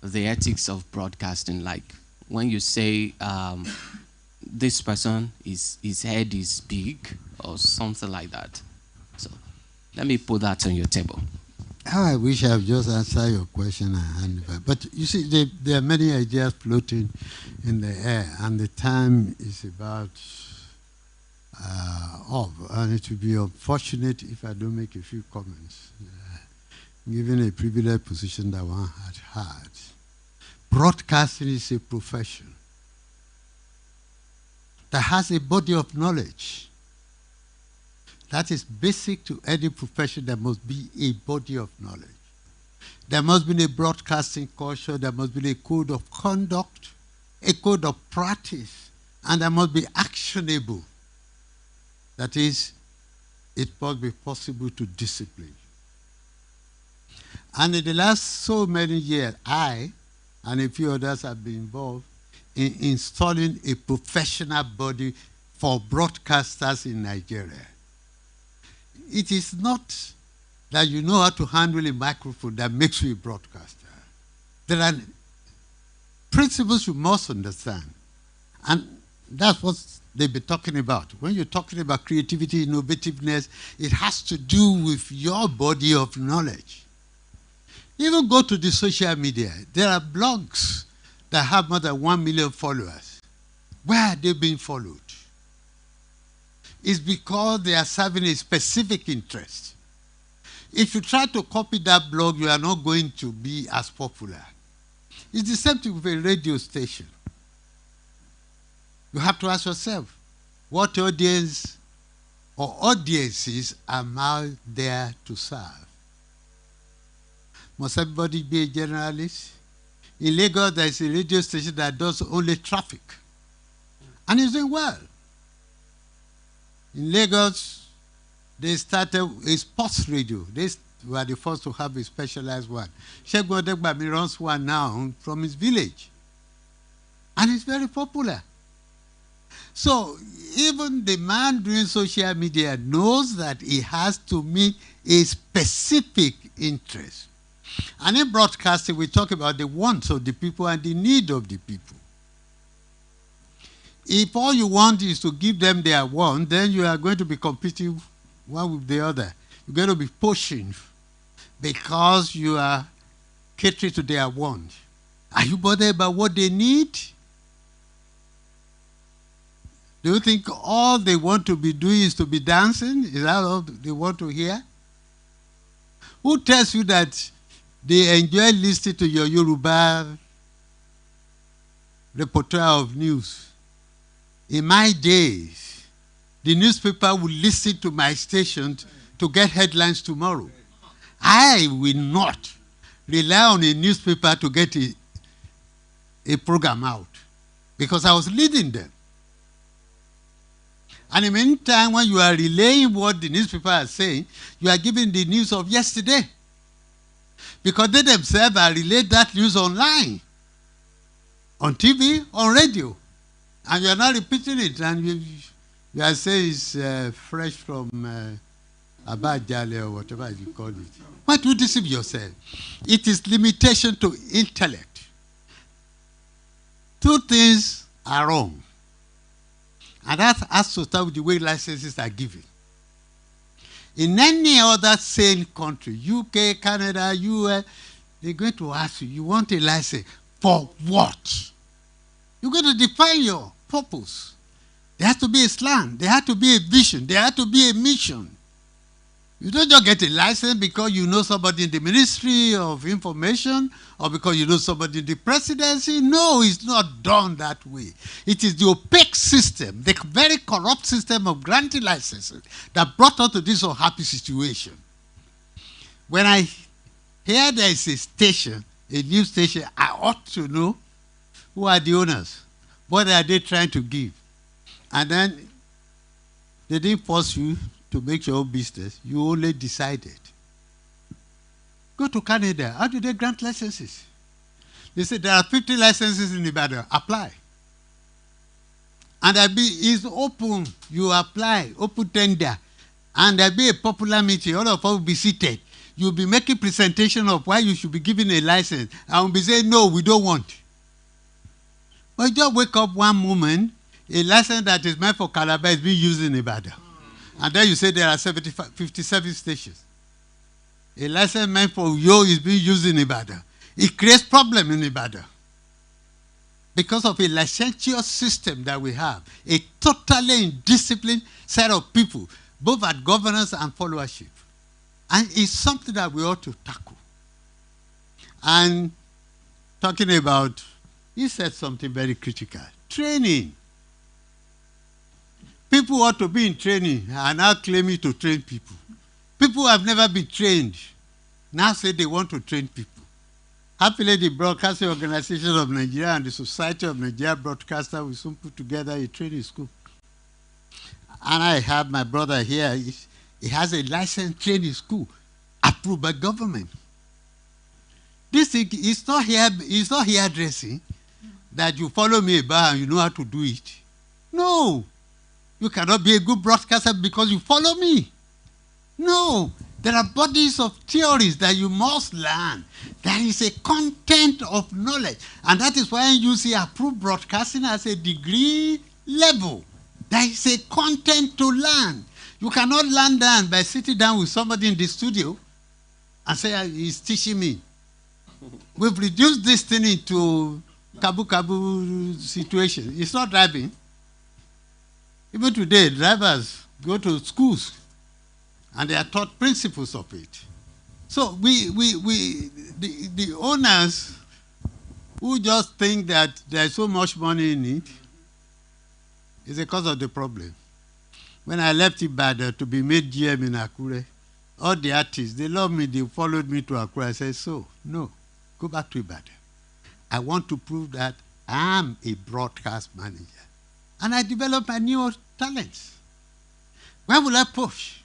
the ethics of broadcasting. Like when you say this person, his head is big or something like that. So let me put that on your table. I wish I've just answered your question and hand it. But you see, there are many ideas floating in the air, and the time is about up. And it would be unfortunate if I don't make a few comments, given a privileged position that one had. Broadcasting is a profession that has a body of knowledge. That is basic to any profession. There must be a body of knowledge. There must be a broadcasting culture. There must be a code of conduct, a code of practice, and there must be actionable. That is, it must be possible to discipline. And in the last so many years, I and a few others have been involved in installing a professional body for broadcasters in Nigeria. It is not that you know how to handle a microphone that makes you a broadcaster. There are principles you must understand. And that's what they've been talking about. When you're talking about creativity, innovativeness, it has to do with your body of knowledge. Even go to the social media. There are blogs that have more than 1 million followers. Where are they being followed? It's because they are serving a specific interest. If you try to copy that blog, you are not going to be as popular. It's the same thing with a radio station. You have to ask yourself, what audience or audiences am I there to serve? Must everybody be a generalist? In Lagos, there is a radio station that does only traffic. And it's doing well. In Lagos, they started a sports radio. They were the first to have a specialized one. Segun Odegbami runs one now from his village. And it's very popular. So even the man doing social media knows that he has to meet a specific interest. And in broadcasting, we talk about the wants of the people and the need of the people. If all you want is to give them their want, then you are going to be competing one with the other. You're going to be pushing because you are catering to their want. Are you bothered about what they need? Do you think all they want to be doing is to be dancing? Is that all they want to hear? Who tells you that they enjoy listening to your Yoruba repertoire of news? In my days, the newspaper would listen to my station to get headlines tomorrow. I will not rely on a newspaper to get a program out because I was leading them. And in the meantime, when you are relaying what the newspaper is saying, you are giving the news of yesterday. Because they themselves are relaying that news online, on TV, on radio. And you are not repeating it. And you are saying it's fresh from Abajale or whatever you call it. Why do you deceive yourself? It is limitation to intellect. Two things are wrong. And that has to start with the way licenses are given. In any other sane country, UK, Canada, US, they're going to ask you, you want a license for what? You're going to define your purpose. There has to be a slant. There has to be a vision. There has to be a mission. You don't just get a license because you know somebody in the Ministry of Information or because you know somebody in the presidency. No, it's not done that way. It is the opaque system, the very corrupt system of granting licenses that brought us to this unhappy situation. When I hear there is a station, a news station, I ought to know who are the owners. What are they trying to give? And then they didn't force you to make your own business. You only decided. Go to Canada. How do they grant licenses? They say there are 50 licenses in Ibadan. Apply. And it's open. You apply. Open tender. And there'll be a popular meeting. All of us will be seated. You'll be making presentation of why you should be given a license. And we'll be saying, no, we don't want. But you just wake up one moment, a license that is meant for Calabar is being used in Ibadan. And then you say there are 57 stations. A license meant for Uyo is being used in Ibadan. It creates problem in Ibadan. Because of a licentious system that we have. A totally indisciplined set of people, both at governance and followership. And it's something that we ought to tackle. And talking about, he said something very critical. Training. People ought to be in training and now claiming to train people. People who have never been trained now say they want to train people. Happily, the Broadcasting Organization of Nigeria and the Society of Nigeria Broadcasters will soon put together a training school. And I have my brother here. He has a licensed training school approved by government. This thing is not hairdressing that you follow me about and you know how to do it. No. You cannot be a good broadcaster because you follow me. No. There are bodies of theories that you must learn. There is a content of knowledge. And that is why you see approved broadcasting as a degree level. There is a content to learn. You cannot learn that by sitting down with somebody in the studio and say, he's teaching me. We've reduced this thing into kabu situation. It's not driving. Even today, drivers go to schools and they are taught principles of it. So the owners who just think that there's so much money in it is the cause of the problem. When I left Ibadan to be made GM in Akure, all the artists, they loved me, they followed me to Akure. I said, so, no, go back to Ibadan. I want to prove that I'm a broadcast manager. And I developed my new talents. Where will I push?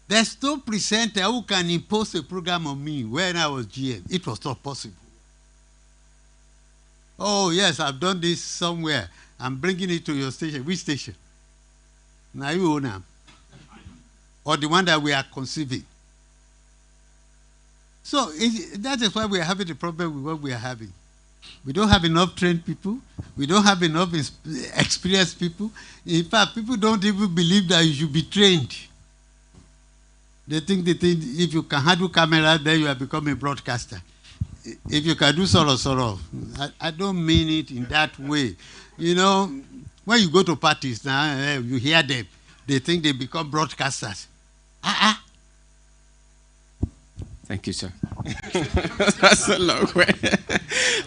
There's no presenter who can impose a program on me when I was GM. It was not possible. Oh, yes, I've done this somewhere. I'm bringing it to your station. Which station? Now you own them. Or the one that we are conceiving. So that is why we are having the problem with what we are having. We don't have enough trained people. We don't have enough experienced people. In fact, people don't even believe that you should be trained. They think if you can handle camera, then you have become a broadcaster. If you can do soro. I don't mean it in that way. You know, when you go to parties now, you hear them. They think they become broadcasters. Thank you, sir. That's a long way.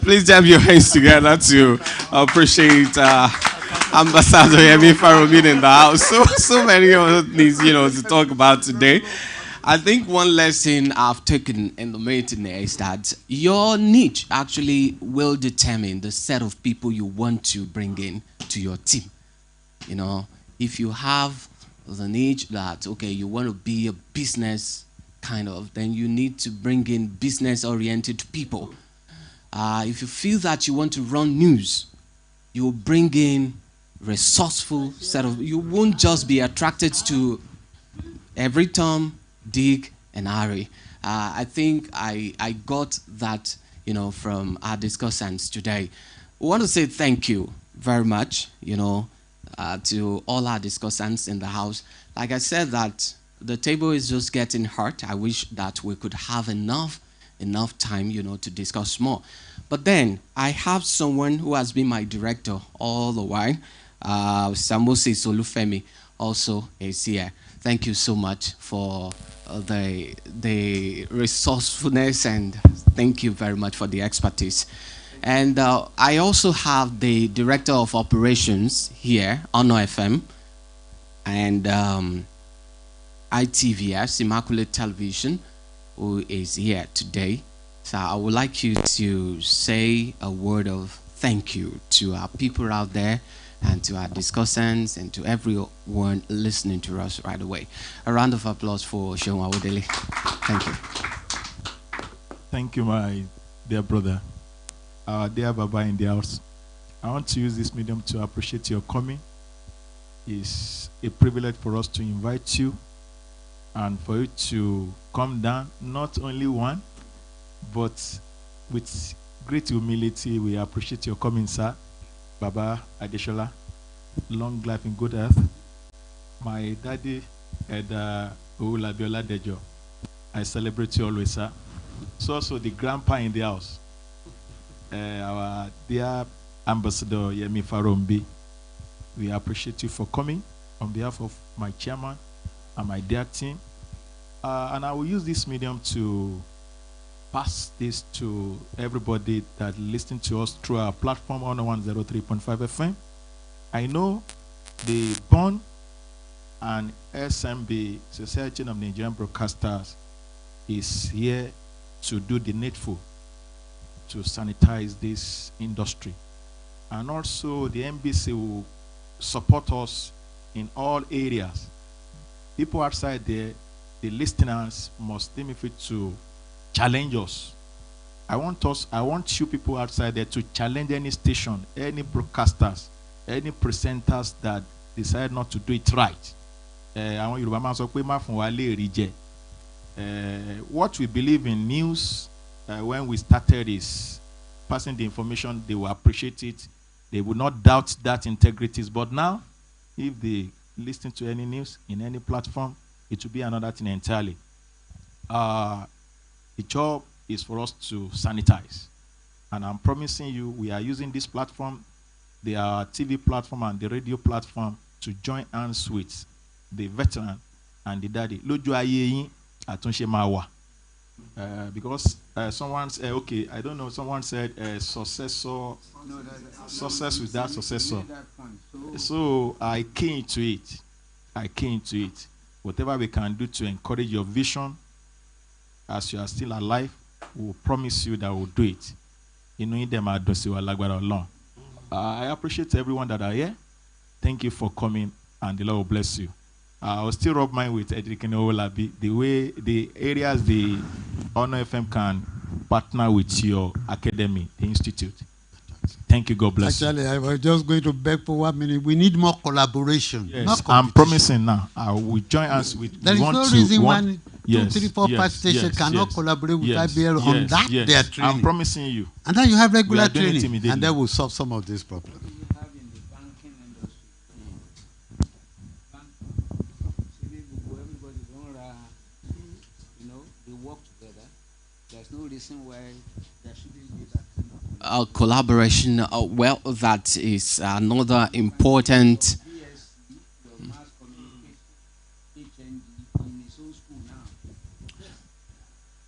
Please jam your hands together to appreciate Ambassador Yemi Faromin in the house. So many other things, to talk about today. I think one lesson I've taken in the meeting is that your niche actually will determine the set of people you want to bring in to your team. If you have the niche that, okay, you want to be a business then you need to bring in business-oriented people. If you feel that you want to run news, you bring in resourceful set of, you won't just be attracted to every Tom, Dick, and Harry. I think I got that, from our discussants today. We want to say thank you very much, to all our discussants in the house. Like I said, that the table is just getting hot. I wish that we could have enough time, to discuss more. But then I have someone who has been my director all the while. Samosi Solufemi also is here. Thank you so much for the resourcefulness, and thank you very much for the expertise. And I also have the director of operations here, Ono FM, and ITVS, Immaculate Television, who is here today. So I would like you to say a word of thank you to our people out there and to our discussants and to everyone listening to us right away. A round of applause for Seun Awodele. Thank you. Thank you, my dear brother. Our dear Baba in the house. I want to use this medium to appreciate your coming. It's a privilege for us to invite you and for you to come down, not only one, but with great humility. We appreciate your coming, sir. Baba Adeshola, long life in good health. My daddy, Eda Oulabiola Dejo, I celebrate you always, sir. So also the grandpa in the house, our dear Ambassador Yemi Farombi. We appreciate you for coming on behalf of my chairman and my dear team. And I will use this medium to pass this to everybody that listens to us through our platform on 103.5 FM. I know the BON and SMB, Society of Nigerian Broadcasters, is here to do the needful to sanitize this industry. And also the NBC will support us in all areas. People outside there, the listeners must deem it to challenge us. I want you people outside there to challenge any station, any broadcasters, any presenters that decide not to do it right. àwọn Yorùbá máa sọ pé má fún wa léèrí jẹ. What we believe in news when we started is passing the information. They will appreciate it. They will not doubt that integrity. But now, if they listen to any news in any platform, it will be another thing entirely. The job is for us to sanitize. And I'm promising you, we are using this platform, the TV platform and the radio platform, to join hands with the veteran and the daddy. Lójú ayé yín àtúnṣe máa wà. Because someone said, okay, I don't know, someone said success without successor. So I came to it. Whatever we can do to encourage your vision as you are still alive, we will promise you that we'll do it. I appreciate everyone that are here. Thank you for coming, and the Lord will bless you. I will still rub mine with Edric Owolabi, the way, the areas the Honor FM can partner with your academy, the institute. Thank you. God bless you. I was just going to beg for 1 minute. We need more collaboration. Yes, I'm promising now. I will join us with. There is no reason 1, 2, 3, 4, 5 stations cannot collaborate with IBL on that. Their training. I'm promising you. And then you have regular training, and then we'll solve some of these problems. There's no reason why there shouldn't be that kind of collaboration. Well, that is another important.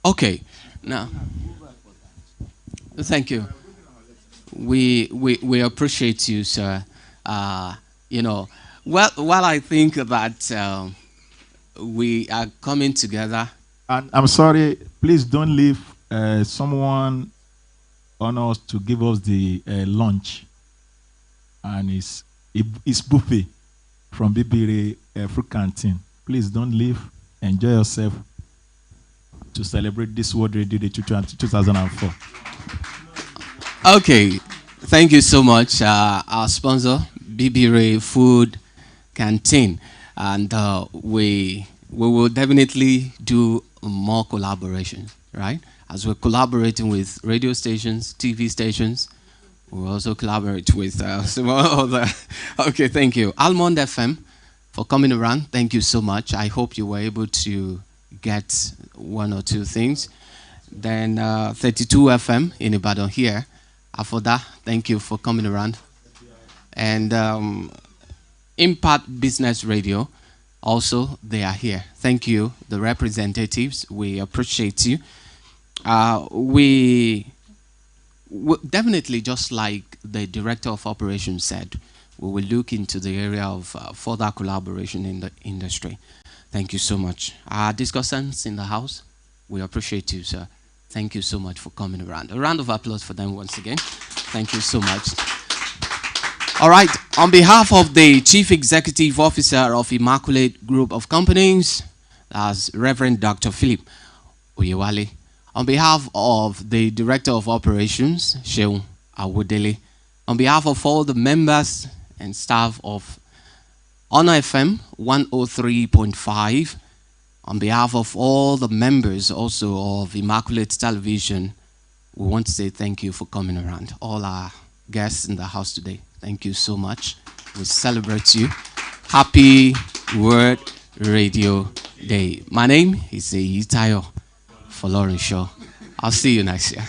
Okay, now, thank you. We appreciate you, sir. You know, well, I think that we are coming together. And I'm sorry, please don't leave. Someone on us to give us the lunch, and it's buffet from Bibiri Fruit Canteen. Please don't leave. Enjoy yourself to celebrate this World Radio Day 2004. Okay, thank you so much. Our sponsor, Bibiri Food Canteen, and we will definitely do more collaboration, right? As we're collaborating with radio stations, TV stations, we'll also collaborate with some other. Okay, thank you. Almond FM for coming around. Thank you so much. I hope you were able to get 1 or 2 things. Then 32 FM in Ibadan here. Afoda, thank you for coming around. And Impact Business Radio. Also, they are here. Thank you, the representatives. We appreciate you. We definitely, just like the director of operations said, we will look into the area of further collaboration in the industry. Thank you so much. Our discussants in the house, we appreciate you, sir. Thank you so much for coming around. A round of applause for them once again. Thank you so much. All right, on behalf of the Chief Executive Officer of Immaculate Group of Companies, as Reverend Dr. Philip Oyewale, on behalf of the Director of Operations, Sheun Awodele, on behalf of all the members and staff of Honor FM 103.5, on behalf of all the members also of Immaculate Television, we want to say thank you for coming around. All our guests in the house today, thank you so much. We celebrate you. Happy World Radio Day. My name is Itayo Folorunsho. I'll see you next year.